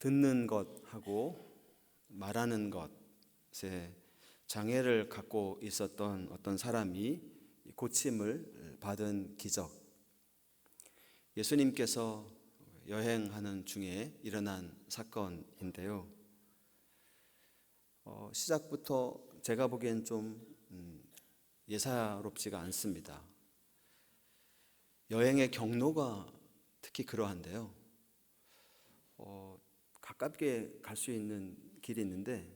듣는 것하고 말하는 것에 장애를 갖고 있었던 어떤 사람이 고침을 받은 기적, 예수님께서 여행하는 중에 일어난 사건인데요. 시작부터 제가 보기엔 좀 예사롭지가 않습니다. 여행의 경로가 특히 그러한데요. 가깝게 갈 수 있는 길이 있는데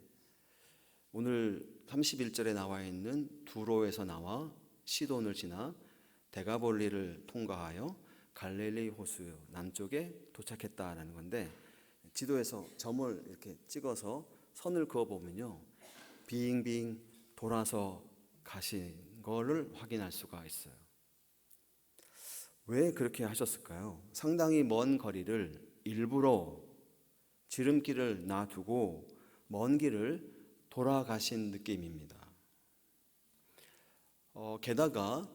오늘 31절에 나와 있는 두로에서 나와 시돈을 지나 데가볼리를 통과하여 갈릴리 호수 남쪽에 도착했다라는 건데, 지도에서 점을 이렇게 찍어서 선을 그어 보면요, 빙빙 돌아서 가신 거를 확인할 수가 있어요. 왜 그렇게 하셨을까요? 상당히 먼 거리를 일부러 지름길을 놔두고 먼 길을 돌아가신 느낌입니다. 게다가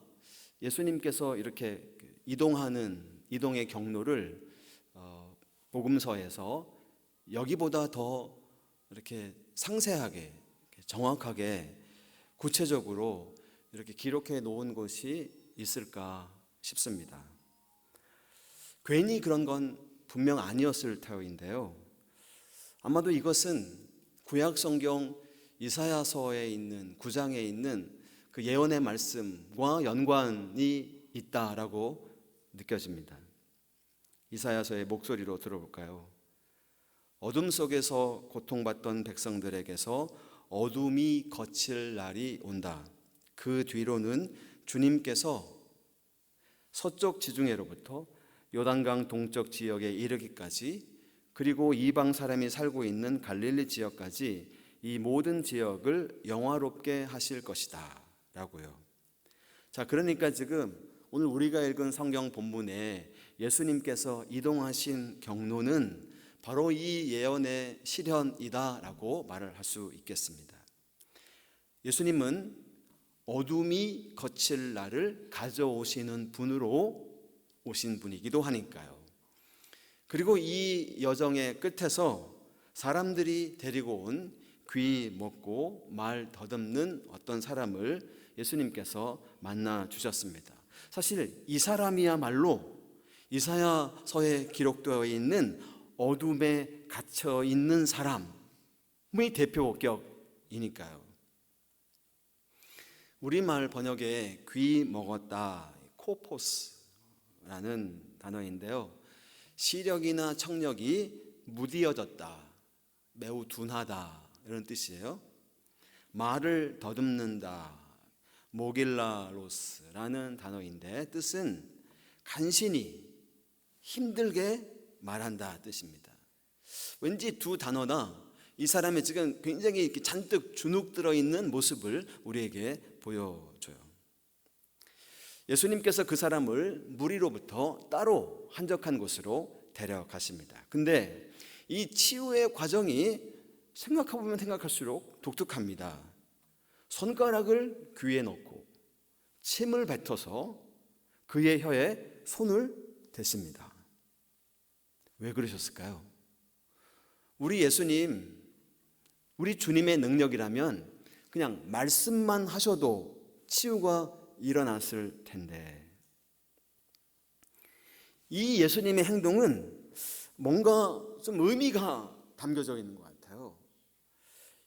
예수님께서 이렇게 이동의 경로를 복음서에서 여기보다 더 이렇게 상세하게, 정확하게, 구체적으로 이렇게 기록해 놓은 곳이 있을까 싶습니다. 괜히 그런 건 분명 아니었을 터인데요. 아마도 이것은 구약 성경 이사야서에 있는 9장에 있는 그 예언의 말씀과 연관이 있다라고 느껴집니다. 이사야서의 목소리로 들어볼까요? 어둠 속에서 고통받던 백성들에게서 어둠이 거칠 날이 온다. 그 뒤로는 주님께서 서쪽 지중해로부터 요단강 동쪽 지역에 이르기까지, 그리고 이방 사람이 살고 있는 갈릴리 지역까지 이 모든 지역을 영화롭게 하실 것이다 라고요. 자, 그러니까 지금 오늘 우리가 읽은 성경 본문에 예수님께서 이동하신 경로는 바로 이 예언의 실현이다 라고 말을 할 수 있겠습니다. 예수님은 어둠이 거칠 날을 가져오시는 분으로 오신 분이기도 하니까요. 그리고 이 여정의 끝에서 사람들이 데리고 온 귀 먹고 말 더듬는 어떤 사람을 예수님께서 만나 주셨습니다. 사실 이 사람이야말로 이사야서에 기록되어 있는 어둠에 갇혀 있는 사람의 대표격이니까요. 우리말 번역에 귀 먹었다, 코포스라는 단어인데요, 시력이나 청력이 무디어졌다, 매우 둔하다 이런 뜻이에요. 말을 더듬는다, 모길라로스라는 단어인데 뜻은 간신히 힘들게 말한다 뜻입니다. 왠지 두 단어나 이 사람의 지금 굉장히 이렇게 잔뜩 주눅 들어있는 모습을 우리에게 보여줘요. 예수님께서 그 사람을 무리로부터 따로 한적한 곳으로 데려가십니다. 근데 이 치유의 과정이 생각해보면 생각할수록 독특합니다. 손가락을 귀에 넣고 침을 뱉어서 그의 혀에 손을 대십니다. 왜 그러셨을까요? 우리 예수님, 우리 주님의 능력이라면 그냥 말씀만 하셔도 치유가 일어났을 텐데, 이 예수님의 행동은 뭔가 좀 의미가 담겨져 있는 것 같아요.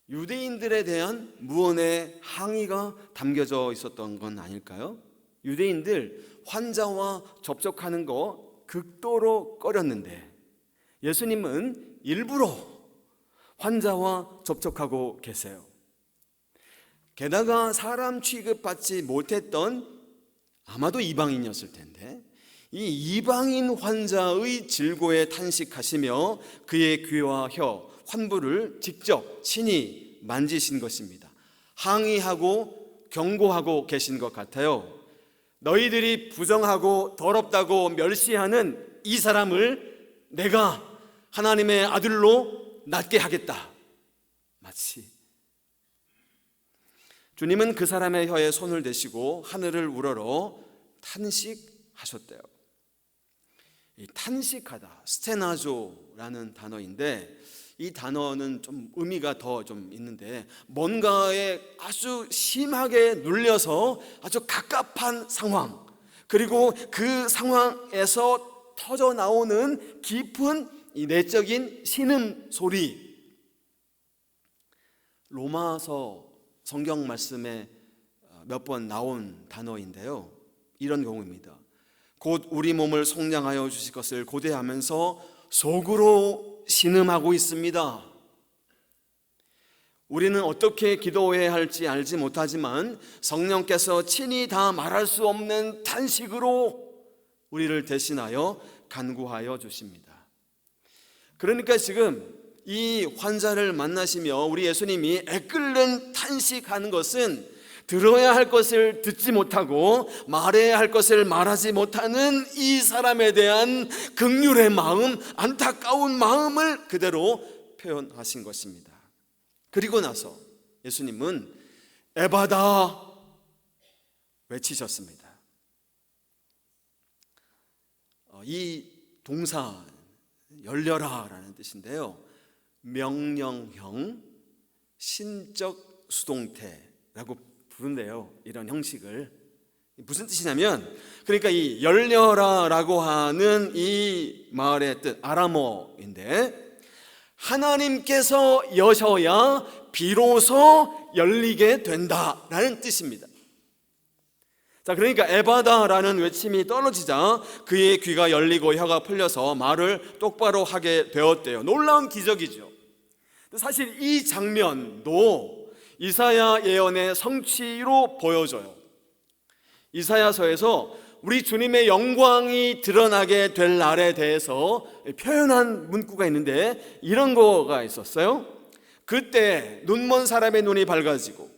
유대인들에 대한 무언의 항의가 담겨져 있었던 건 아닐까요? 유대인들 환자와 접촉하는 거 극도로 꺼렸는데 예수님은 일부러 환자와 접촉하고 계세요. 게다가 사람 취급받지 못했던 아마도 이방인이었을 텐데 이 이방인 환자의 질고에 탄식하시며 그의 귀와 혀, 환부를 직접 친히 만지신 것입니다. 항의하고 경고하고 계신 것 같아요. 너희들이 부정하고 더럽다고 멸시하는 이 사람을 내가 하나님의 아들로 낫게 하겠다. 마치 주님은 그 사람의 혀에 손을 대시고 하늘을 우러러 탄식하셨대요. 이 탄식하다, 스테나조라는 단어인데, 이 단어는 좀 의미가 더 좀 있는데, 뭔가에 아주 심하게 눌려서 아주 갑갑한 상황, 그리고 그 상황에서 터져 나오는 깊은 이 내적인 신음 소리. 로마서 성경 말씀에 몇 번 나온 단어인데요, 이런 경우입니다. 곧 우리 몸을 속량하여 주실 것을 고대하면서 속으로 신음하고 있습니다. 우리는 어떻게 기도해야 할지 알지 못하지만 성령께서 친히 다 말할 수 없는 탄식으로 우리를 대신하여 간구하여 주십니다. 그러니까 지금 이 환자를 만나시며 우리 예수님이 애끓는 탄식하는 것은 들어야 할 것을 듣지 못하고 말해야 할 것을 말하지 못하는 이 사람에 대한 긍휼의 마음, 안타까운 마음을 그대로 표현하신 것입니다. 그리고 나서 예수님은 에바다 외치셨습니다. 이 동사 열려라 라는 뜻인데요, 명령형 신적 수동태라고 부른대요. 이런 형식을. 무슨 뜻이냐면, 그러니까 이 열려라 라고 하는 이 말의 뜻, 아람어인데, 하나님께서 여셔야 비로소 열리게 된다라는 뜻입니다. 자, 그러니까 에바다라는 외침이 떨어지자 그의 귀가 열리고 혀가 풀려서 말을 똑바로 하게 되었대요. 놀라운 기적이죠. 사실 이 장면도 이사야 예언의 성취로 보여져요. 이사야서에서 우리 주님의 영광이 드러나게 될 날에 대해서 표현한 문구가 있는데, 이런 거가 있었어요. 그때 눈먼 사람의 눈이 밝아지고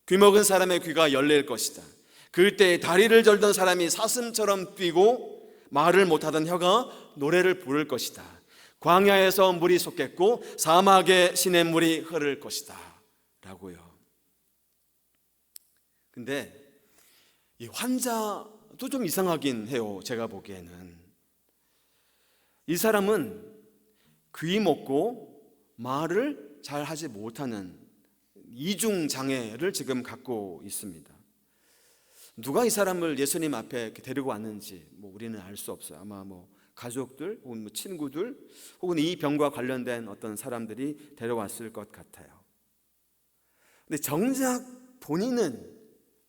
귀먹은 사람의 귀가 열릴 것이다. 그때 다리를 절던 사람이 사슴처럼 뛰고 말을 못하던 혀가 노래를 부를 것이다. 광야에서 물이 솟겠고 사막에 시냇물이 흐를 것이다 라고요. 근데 이 환자도 좀 이상하긴 해요. 제가 보기에는 이 사람은 귀 먹고 말을 잘 하지 못하는 이중 장애를 지금 갖고 있습니다. 누가 이 사람을 예수님 앞에 데리고 왔는지 우리는 알 수 없어요. 아마 가족들 혹은 친구들 혹은 이 병과 관련된 어떤 사람들이 데려왔을 것 같아요. 근데 정작 본인은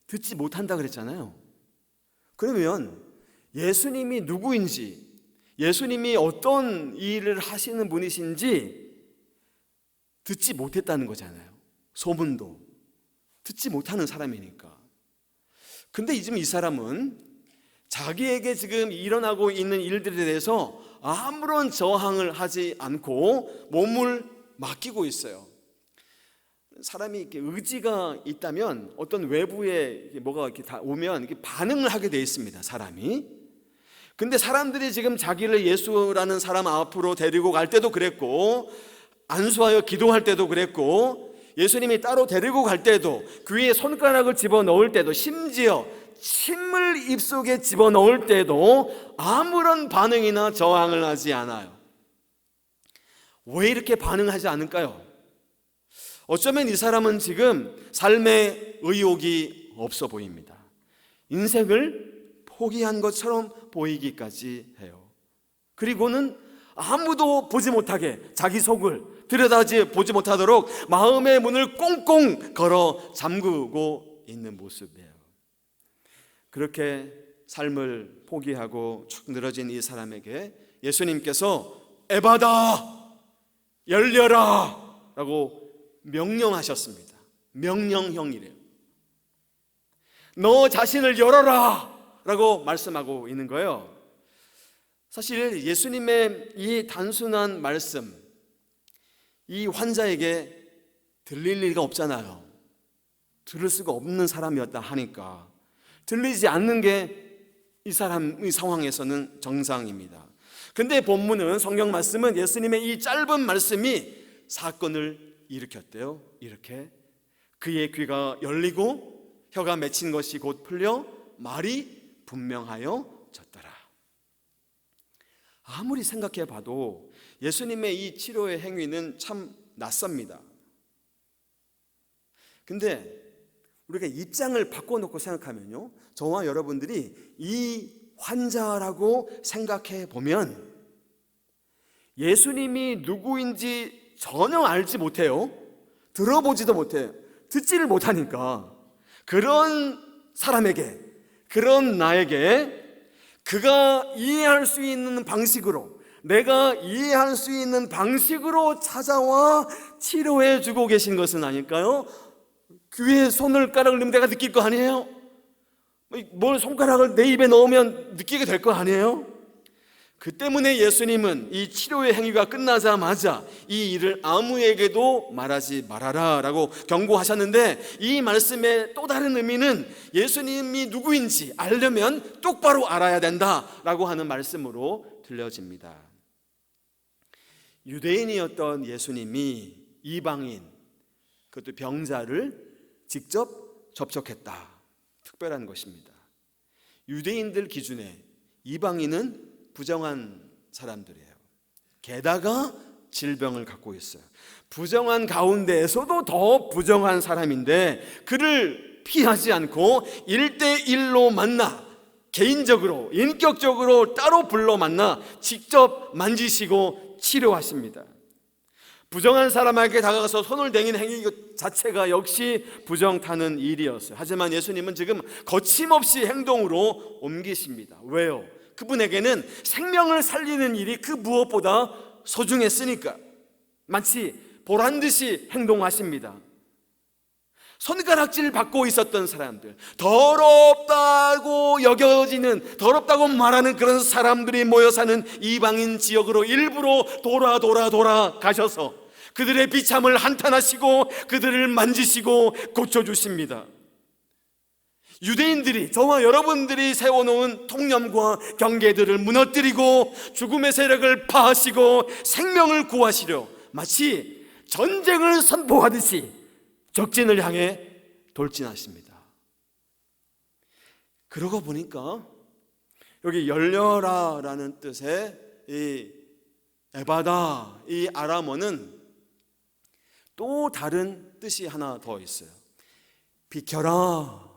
듣지 못한다 그랬잖아요. 그러면 예수님이 누구인지, 예수님이 어떤 일을 하시는 분이신지 듣지 못했다는 거잖아요. 소문도 듣지 못하는 사람이니까. 근데 지금 이 사람은 자기에게 지금 일어나고 있는 일들에 대해서 아무런 저항을 하지 않고 몸을 맡기고 있어요. 사람이 이렇게 의지가 있다면 어떤 외부에 뭐가 이렇게 다 오면 이렇게 반응을 하게 돼 있습니다, 사람이. 근데 사람들이 지금 자기를 예수라는 사람 앞으로 데리고 갈 때도 그랬고, 안수하여 기도할 때도 그랬고, 예수님이 따로 데리고 갈 때도, 귀에 손가락을 집어넣을 때도, 심지어 침을 입속에 집어넣을 때도 아무런 반응이나 저항을 하지 않아요. 왜 이렇게 반응하지 않을까요? 어쩌면 이 사람은 지금 삶에 의욕이 없어 보입니다. 인생을 포기한 것처럼 보이기까지 해요. 그리고는 아무도 보지 못하게 자기 속을 들여다보지 못하도록 마음의 문을 꽁꽁 걸어 잠그고 있는 모습이에요. 그렇게 삶을 포기하고 축 늘어진 이 사람에게 예수님께서 에바다 열려라 라고 명령하셨습니다. 명령형이래요. 너 자신을 열어라 라고 말씀하고 있는 거예요. 사실 예수님의 이 단순한 말씀, 이 환자에게 들릴 리가 없잖아요. 들을 수가 없는 사람이었다 하니까 들리지 않는 게 이 사람의 상황에서는 정상입니다. 근데 본문은, 성경 말씀은 예수님의 이 짧은 말씀이 사건을 일으켰대요. 이렇게 그의 귀가 열리고 혀가 맺힌 것이 곧 풀려 말이 분명하여 졌더라. 아무리 생각해 봐도 예수님의 이 치료의 행위는 참 낯섭니다. 근데 우리가 입장을 바꿔놓고 생각하면요, 저와 여러분들이 이 환자라고 생각해 보면 예수님이 누구인지 전혀 알지 못해요. 들어보지도 못해요. 듣지를 못하니까 그런 사람에게, 그런 나에게 그가 이해할 수 있는 방식으로, 내가 이해할 수 있는 방식으로 찾아와 치료해 주고 계신 것은 아닐까요? 귀에 손가락을 넣으면 내가 느낄 거 아니에요? 뭘 손가락을 내 입에 넣으면 느끼게 될 거 아니에요? 그 때문에 예수님은 이 치료의 행위가 끝나자마자 이 일을 아무에게도 말하지 말아라 라고 경고하셨는데, 이 말씀의 또 다른 의미는 예수님이 누구인지 알려면 똑바로 알아야 된다라고 하는 말씀으로 들려집니다. 유대인이었던 예수님이 이방인, 그것도 병자를 직접 접촉했다. 특별한 것입니다. 유대인들 기준에 이방인은 부정한 사람들이에요. 게다가 질병을 갖고 있어요. 부정한 가운데에서도 더 부정한 사람인데 그를 피하지 않고 1대1로 만나, 개인적으로, 인격적으로 따로 불러 만나 직접 만지시고 치료하십니다. 부정한 사람에게 다가가서 손을 대는 행위 자체가 역시 부정타는 일이었어요. 하지만 예수님은 지금 거침없이 행동으로 옮기십니다. 왜요? 그분에게는 생명을 살리는 일이 그 무엇보다 소중했으니까 마치 보란듯이 행동하십니다. 손가락질 받고 있었던 사람들, 더럽다고 여겨지는, 더럽다고 말하는 그런 사람들이 모여 사는 이방인 지역으로 일부러 돌아 가셔서 그들의 비참을 한탄하시고 그들을 만지시고 고쳐주십니다. 유대인들이, 저와 여러분들이 세워놓은 통념과 경계들을 무너뜨리고 죽음의 세력을 파하시고 생명을 구하시려 마치 전쟁을 선포하듯이 적진을 향해 돌진하십니다. 그러고 보니까 여기 열려라라는 뜻의 이 에바다, 이 아람어는 또 다른 뜻이 하나 더 있어요. 비켜라.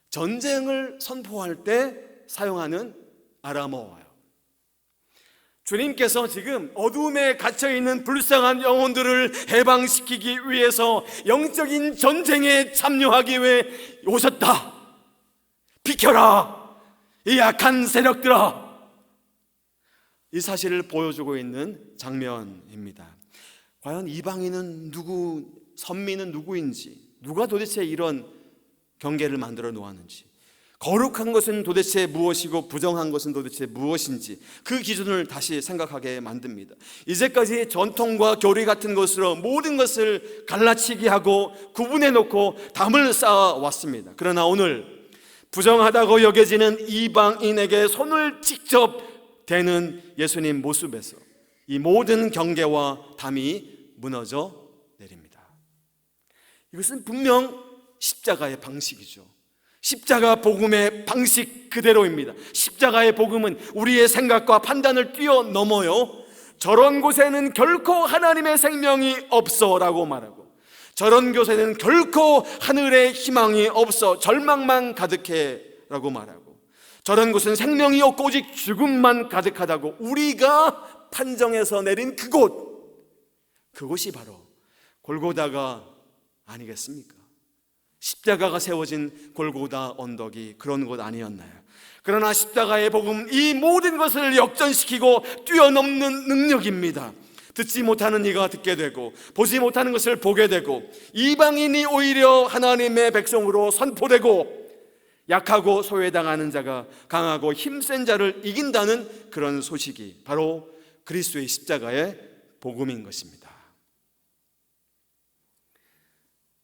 전쟁을 선포할 때 사용하는 아람어예요. 주님께서 지금 어둠에 갇혀있는 불쌍한 영혼들을 해방시키기 위해서 영적인 전쟁에 참여하기 위해 오셨다. 비켜라, 이 악한 세력들아. 이 사실을 보여주고 있는 장면입니다. 과연 이방인은 누구, 선민은 누구인지, 누가 도대체 이런 경계를 만들어 놓았는지, 거룩한 것은 도대체 무엇이고 부정한 것은 도대체 무엇인지 그 기준을 다시 생각하게 만듭니다. 이제까지 전통과 교리 같은 것으로 모든 것을 갈라치기 하고 구분해 놓고 담을 쌓아 왔습니다. 그러나 오늘 부정하다고 여겨지는 이방인에게 손을 직접 대는 예수님 모습에서 이 모든 경계와 담이 무너져 내립니다. 이것은 분명 십자가의 방식이죠. 십자가 복음의 방식 그대로입니다. 십자가의 복음은 우리의 생각과 판단을 뛰어넘어요. 저런 곳에는 결코 하나님의 생명이 없어 라고 말하고, 저런 곳에는 결코 하늘의 희망이 없어, 절망만 가득해 라고 말하고, 저런 곳은 생명이 없고 오직 죽음만 가득하다고 우리가 판정해서 내린 그곳이 바로 골고다가 아니겠습니까? 십자가가 세워진 골고다 언덕이 그런 곳 아니었나요? 그러나 십자가의 복음, 이 모든 것을 역전시키고 뛰어넘는 능력입니다. 듣지 못하는 이가 듣게 되고 보지 못하는 것을 보게 되고 이방인이 오히려 하나님의 백성으로 선포되고 약하고 소외당하는 자가 강하고 힘센 자를 이긴다는 그런 소식이 바로 그리스도의 십자가의 복음인 것입니다.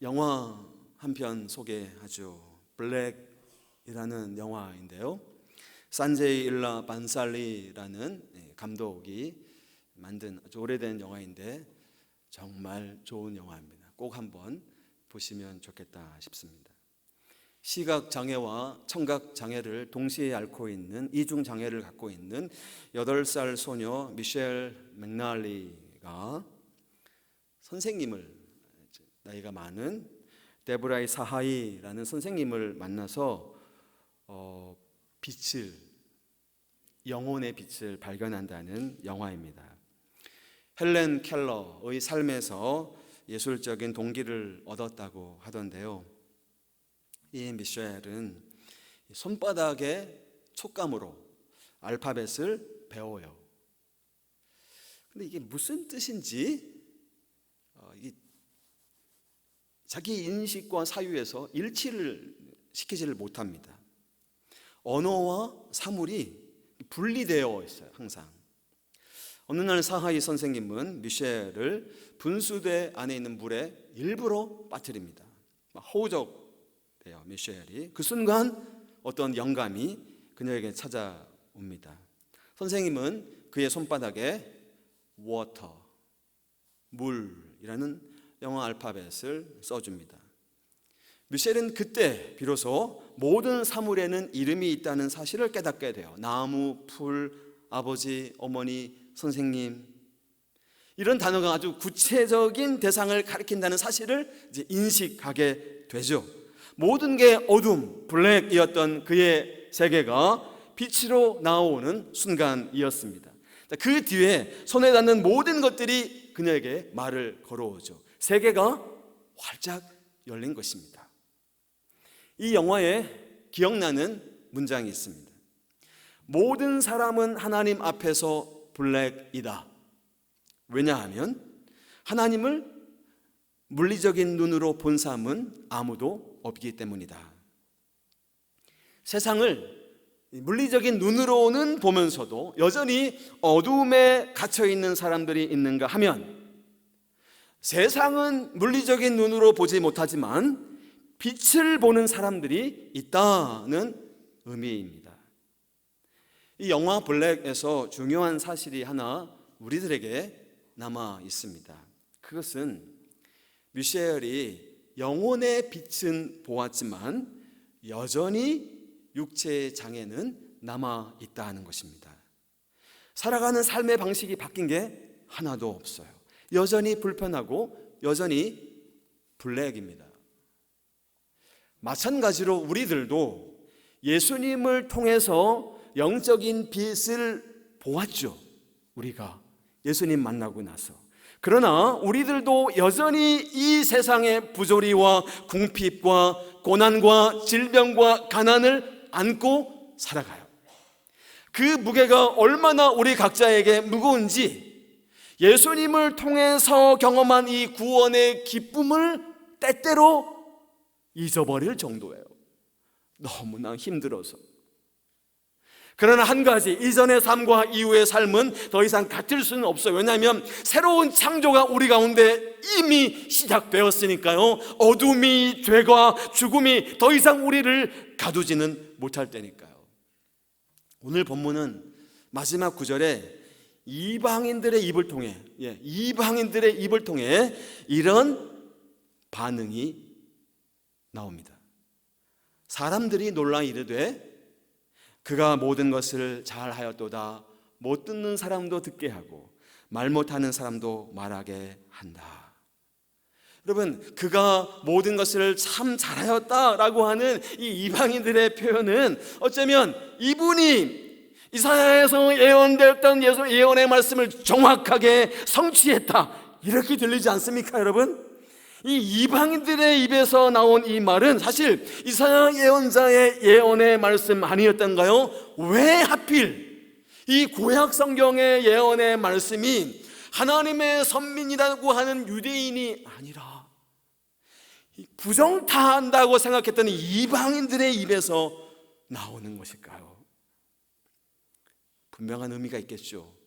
영화 한 편 소개하죠. 블랙이라는 영화인데요, 산제이 일라 반살리라는 감독이 만든 아주 오래된 영화인데 정말 좋은 영화입니다. 꼭 한번 보시면 좋겠다 싶습니다. 시각 장애와 청각 장애를 동시에 앓고 있는 이중 장애를 갖고 있는 8살 소녀 미셸 맥날리가 선생님을, 나이가 많은 데브라이 사하이라는 선생님을 만나서 영혼의 빛을 발견한다는 영화입니다. 헬렌 켈러의 삶에서 예술적인 동기를 얻었다고 하던데요, 이 미셸은 손바닥의 촉감으로 알파벳을 배워요. 근데 이게 무슨 뜻인지 자기 인식과 사유에서 일치를 시키지를 못합니다. 언어와 사물이 분리되어 있어요, 항상. 어느 날 사하이 선생님은 미셸을 분수대 안에 있는 물에 일부러 빠뜨립니다. 허우적대요, 미셸이. 그 순간 어떤 영감이 그녀에게 찾아옵니다. 선생님은 그의 손바닥에 water, 물이라는 영어 알파벳을 써줍니다. 미셸은 그때 비로소 모든 사물에는 이름이 있다는 사실을 깨닫게 돼요. 나무, 풀, 아버지, 어머니, 선생님, 이런 단어가 아주 구체적인 대상을 가리킨다는 사실을 이제 인식하게 되죠. 모든 게 어둠, 블랙이었던 그의 세계가 빛으로 나오는 순간이었습니다. 그 뒤에 손에 닿는 모든 것들이 그녀에게 말을 걸어오죠. 세계가 활짝 열린 것입니다. 이 영화에 기억나는 문장이 있습니다. 모든 사람은 하나님 앞에서 블랙이다. 왜냐하면 하나님을 물리적인 눈으로 본 사람은 아무도 없기 때문이다. 세상을 물리적인 눈으로는 보면서도 여전히 어둠에 갇혀있는 사람들이 있는가 하면, 세상은 물리적인 눈으로 보지 못하지만 빛을 보는 사람들이 있다는 의미입니다. 이 영화 블랙에서 중요한 사실이 하나 우리들에게 남아 있습니다. 그것은 미셸이 영혼의 빛은 보았지만 여전히 육체의 장애는 남아 있다는 것입니다. 살아가는 삶의 방식이 바뀐 게 하나도 없어요. 여전히 불편하고 여전히 블랙입니다. 마찬가지로 우리들도 예수님을 통해서 영적인 빛을 보았죠. 우리가 예수님 만나고 나서. 그러나 우리들도 여전히 이 세상의 부조리와 궁핍과 고난과 질병과 가난을 안고 살아가요. 그 무게가 얼마나 우리 각자에게 무거운지 예수님을 통해서 경험한 이 구원의 기쁨을 때때로 잊어버릴 정도예요. 너무나 힘들어서. 그러나 한 가지, 이전의 삶과 이후의 삶은 더 이상 같을 수는 없어요. 왜냐하면 새로운 창조가 우리 가운데 이미 시작되었으니까요. 어둠이, 죄가, 죽음이 더 이상 우리를 가두지는 못할 때니까요. 오늘 본문은 마지막 구절에 이방인들의 입을 통해 이런 반응이 나옵니다. 사람들이 놀라 이르되 그가 모든 것을 잘하였도다. 못 듣는 사람도 듣게 하고 말 못하는 사람도 말하게 한다. 여러분, 그가 모든 것을 참 잘하였다라고 하는 이 이방인들의 표현은 어쩌면 이분이 이사야에서 예언되었던 예언의 말씀을 정확하게 성취했다, 이렇게 들리지 않습니까, 여러분? 이 이방인들의 입에서 나온 이 말은 사실 이사야 예언자의 예언의 말씀 아니었던가요? 왜 하필 이 구약 성경의 예언의 말씀이 하나님의 선민이라고 하는 유대인이 아니라 부정타한다고 생각했던 이방인들의 입에서 나오는 것일까요? 분명한 의미가 있겠죠.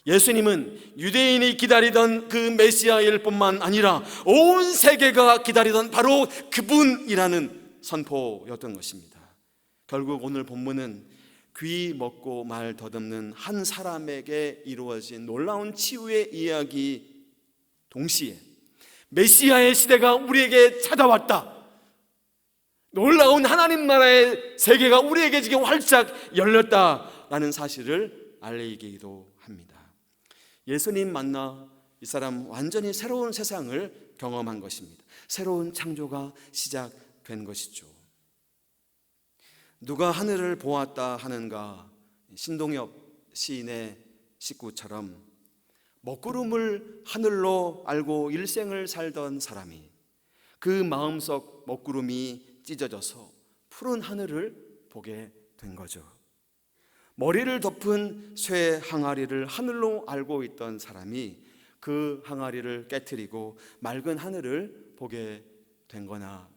예수님은 유대인이 기다리던 그 메시아일 뿐만 아니라 온 세계가 기다리던 바로 그분이라는 선포였던 것입니다. 결국 오늘 본문은 귀 먹고 말 더듬는 한 사람에게 이루어진 놀라운 치유의 이야기 동시에 메시아의 시대가 우리에게 찾아왔다, 놀라운 하나님 나라의 세계가 우리에게 지금 활짝 열렸다라는 사실을 알리기도 합니다. 예수님 만나 이 사람 완전히 새로운 세상을 경험한 것입니다. 새로운 창조가 시작된 것이죠. 누가 하늘을 보았다 하는가, 신동엽 시인의 식구처럼 먹구름을 하늘로 알고 일생을 살던 사람이 그 마음속 먹구름이 찢어져서 푸른 하늘을 보게 된 거죠. 머리를 덮은 쇠 항아리를 하늘로 알고 있던 사람이 그 항아리를 깨트리고 맑은 하늘을 보게 된 거나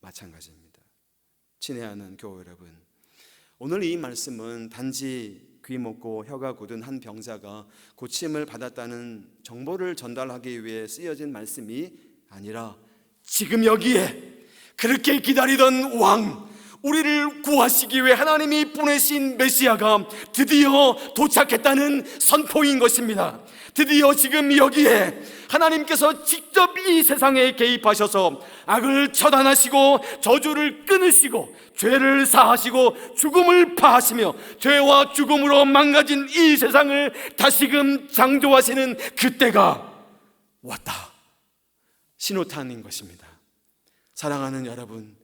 마찬가지입니다. 친애하는 교회 여러분, 오늘 이 말씀은 단지 귀 먹고 혀가 굳은 한 병자가 고침을 받았다는 정보를 전달하기 위해 쓰여진 말씀이 아니라 지금 여기에 그렇게 기다리던 왕, 우리를 구하시기 위해 하나님이 보내신 메시아가 드디어 도착했다는 선포인 것입니다. 드디어 지금 여기에 하나님께서 직접 이 세상에 개입하셔서 악을 처단하시고 저주를 끊으시고 죄를 사하시고 죽음을 파하시며 죄와 죽음으로 망가진 이 세상을 다시금 창조하시는 그때가 왔다. 신호탄인 것입니다. 사랑하는 여러분,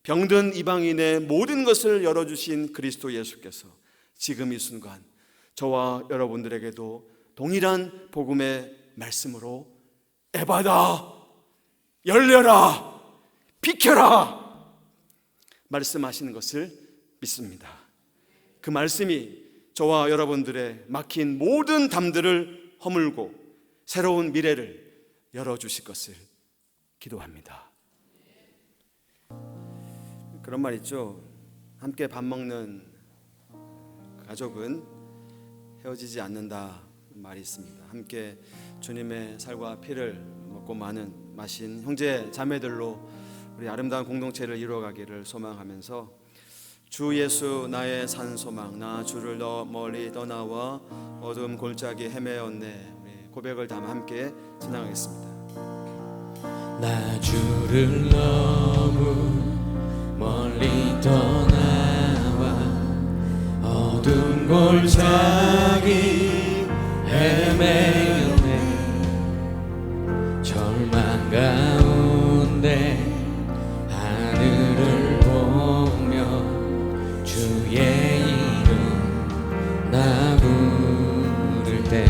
병든 이방인의 모든 것을 열어주신 그리스도 예수께서 지금 이 순간 저와 여러분들에게도 동일한 복음의 말씀으로 에바다, 열려라, 비켜라 말씀하시는 것을 믿습니다. 그 말씀이 저와 여러분들의 막힌 모든 담들을 허물고 새로운 미래를 열어주실 것을 기도합니다. 그런 말 있죠. 함께 밥 먹는 가족은 헤어지지 않는다 말이 있습니다. 함께 주님의 살과 피를 먹고 마신 형제 자매들로 우리 아름다운 공동체를 이루어가기를 소망하면서 주 예수 나의 산 소망, 나 주를 더 멀리 떠나와 어두움 골짜기 헤매었네. 우리 고백을 담아 함께 찬양하겠습니다. 나 주를 너무 멀리 떠나와 어두운 골짜기 헤매네. 절망 가운데 하늘을 보며 주의 이름 나 부를 때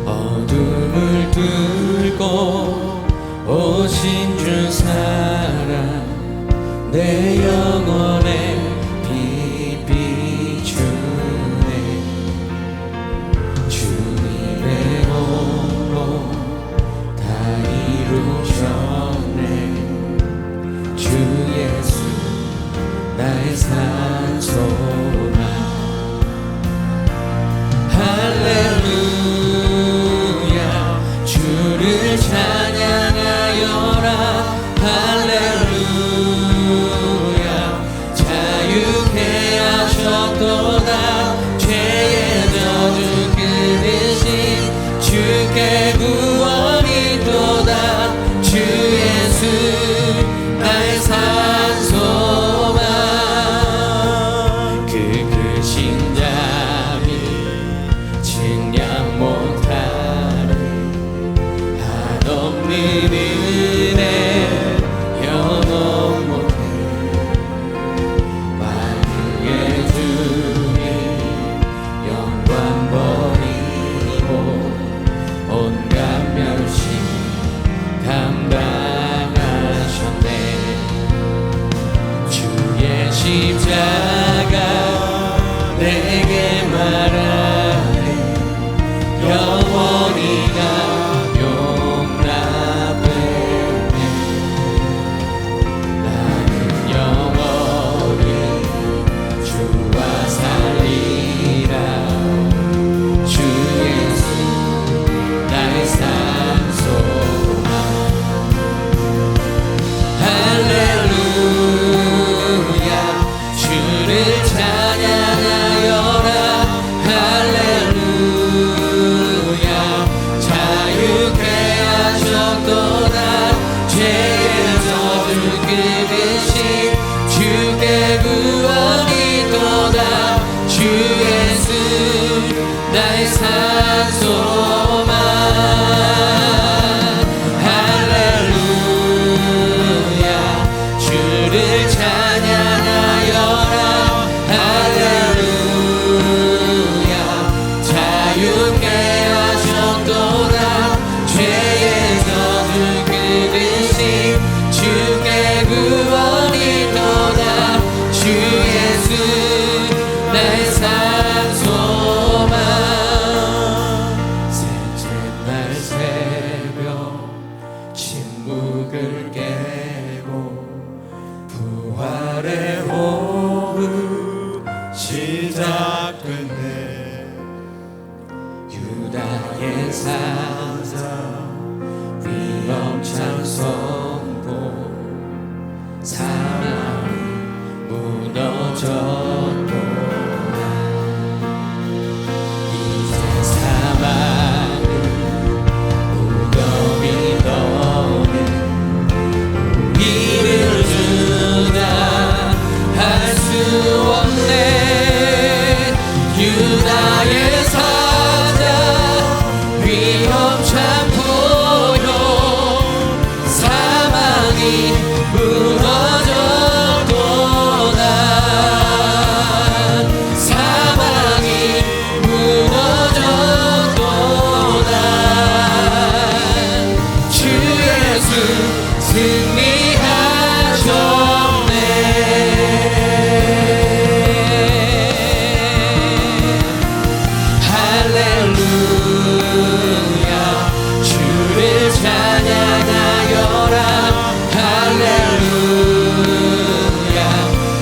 어둠을 뚫고 오신 주 사랑 내 영혼에 빛 비추네. 주님의 몸으로 다 이루셨네. 주 예수 나의 산 소망. 할렐루야 주를 찬양하여라. 할렐루야 자유케 하셨도다. 죄의 저주 끊으신 주께 구원이 도다. 주 예수 나의 산 소망. 그 크신 자비 측량 못하는 한없는 은혜 영원 못해. 만유의 주님 영광 버리고 온 나의 산소망. 셋째 날 새벽 침묵을 깨고 부활의 호흡 시작됐네. 유다의 사자 위험찬 선포. 사망이 무너졌도다. 이제 사망은 무덤이 너는 우리를 주다 할 수 없네. 유다의 사자 위험찬 포효. 사망이 무너졌도다. 사망이 무너졌도다. 주 예수 승리하셨네. 할렐루야. 주를 찬양하여라. 할렐루야.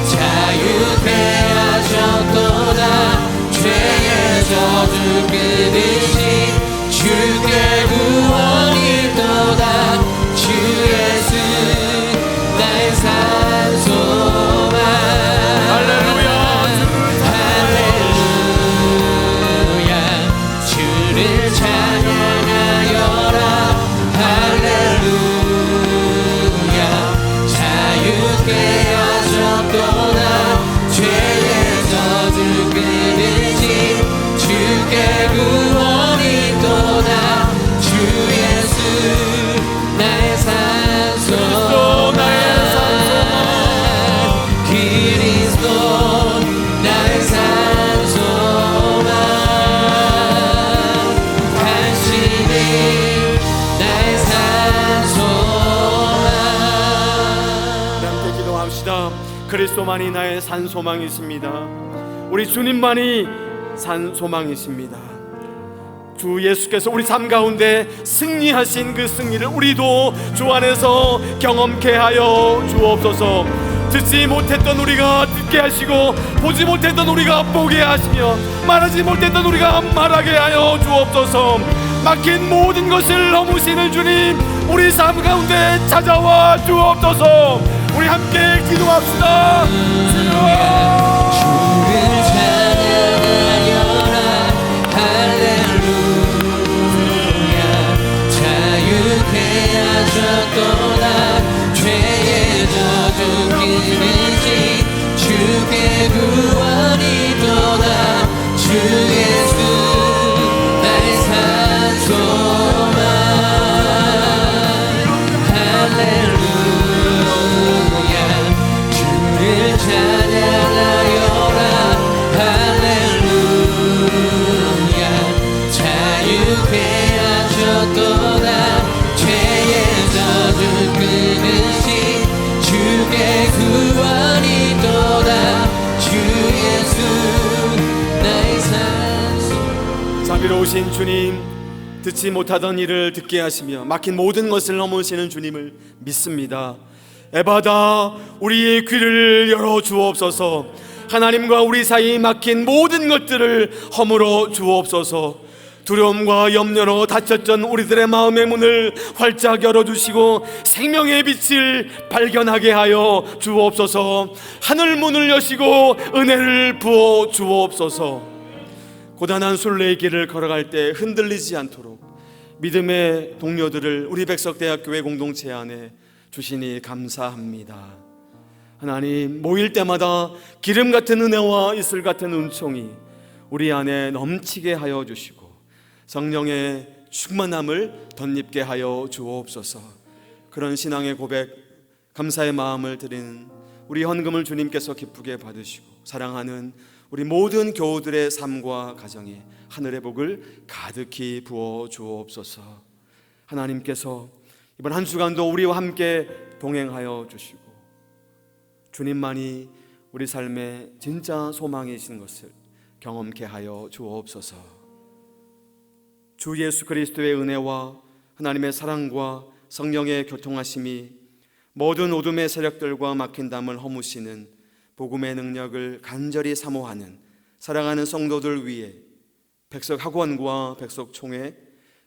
자유케 하셨도다. 죄의 저주 끊으신 주께 구원이 있도다. 주 예수 나의 산소망. 할렐루야. 할렐루야. 주를 찬양하여라. 할렐루야. 자유케 하셨도다. 죄의 저주 끊으신 주께 구원이 있도다. 주 예수 나의 산소망. 그리스도 나의 산소망. 당신이 나의 산소망. 함께 기도합시다. 그리스도만이 나의 산소망이십니다. 우리 주님만이 산소망이십니다. 주 예수께서 우리 삶 가운데 승리하신 그 승리를 우리도 주 안에서 경험케 하여 주옵소서. 듣지 못했던 우리가 듣게 하시고, 보지 못했던 우리가 보게 하시며, 말하지 못했던 우리가 말하게 하여 주옵소서. 막힌 모든 것을 허무시는 주님, 우리 삶 가운데 찾아와 주옵소서. 우리 함께 기도합시다. 주를 찬양하여라. 할렐루야. 자유케 하셨도다. 죄의 저주 끊으신 주께 구원이 있도다. 주 예수 나의 산소망. 할렐루야. 주를 찬양하여라. 할렐루야. 자유케 하셨도다. 죄의 저주 끊으신 주께 구원이 있도다. 주 예수 나의 산소. 자비로우신 주님, 듣지 못하던 일을 듣게 하시며 막힌 모든 것을 넘으시는 주님을 믿습니다. 에바다, 우리의 귀를 열어 주옵소서. 하나님과 우리 사이 막힌 모든 것들을 허물어 주옵소서. 두려움과 염려로 닫혔던 우리들의 마음의 문을 활짝 열어주시고 생명의 빛을 발견하게 하여 주옵소서. 하늘 문을 여시고 은혜를 부어 주옵소서. 고단한 순례의 길을 걸어갈 때 흔들리지 않도록 믿음의 동료들을 우리 백석대학교회 공동체 안에 주시니 감사합니다. 하나님, 모일 때마다 기름 같은 은혜와 이슬 같은 은총이 우리 안에 넘치게 하여 주시고 성령의 충만함을 덧입게 하여 주옵소서. 그런 신앙의 고백, 감사의 마음을 드리는 우리 헌금을 주님께서 기쁘게 받으시고 사랑하는 우리 모든 교우들의 삶과 가정에 하늘의 복을 가득히 부어 주옵소서. 하나님께서 이번 한 주간도 우리와 함께 동행하여 주시고 주님만이 우리 삶의 진짜 소망이신 것을 경험케 하여 주옵소서. 주 예수 그리스도의 은혜와 하나님의 사랑과 성령의 교통하심이 모든 어둠의 세력들과 막힌 담을 허무시는 복음의 능력을 간절히 사모하는 사랑하는 성도들 위해 백석학원과 백석총회,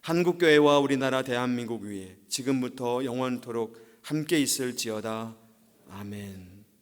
한국교회와 우리나라 대한민국 위에 지금부터 영원토록 함께 있을지어다. 아멘.